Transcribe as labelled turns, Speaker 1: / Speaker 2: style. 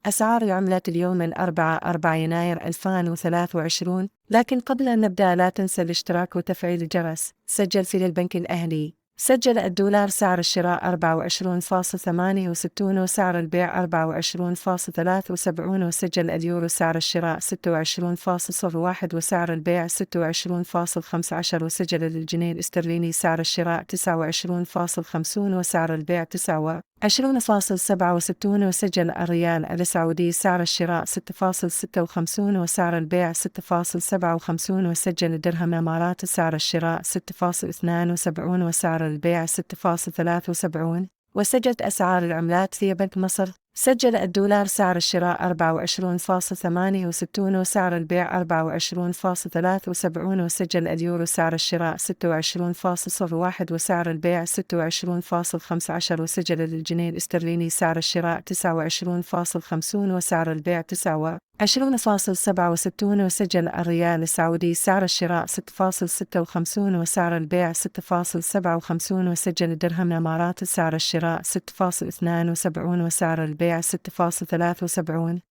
Speaker 1: أسعار العملات اليوم من 4 يناير 2023. لكن قبل أن نبدأ لا تنسى الاشتراك وتفعيل الجرس. سجل في البنك الأهلي. سجل الدولار سعر الشراء 24.68 وسعر البيع 24.73. وسجل اليورو سعر الشراء 26.01 وسعر البيع 26.15. وسجل الجنيه الاسترليني سعر الشراء 29.50 وسعر البيع 29.67. وسجل الريال السعودي سعر الشراء 6.56 وسعر البيع 6.57. وسجل الدرهم الإماراتي سعر الشراء 6.72 وسعر البيع 6.73. وسجلت أسعار العملات في بنك مصر. سجل الدولار سعر الشراء 24.68 وسعر البيع 24.73. وسجل اليورو سعر الشراء 26.01 وسعر البيع 26.15. وسجل الجنيه الاسترليني سعر الشراء 29.50 وسعر البيع 29.67. وسجل الريال السعودي سعر الشراء 6.56 وسعر البيع 6.57. وسجل الدرهم الإماراتي سعر الشراء 6.72 وسعر البيع 6.73.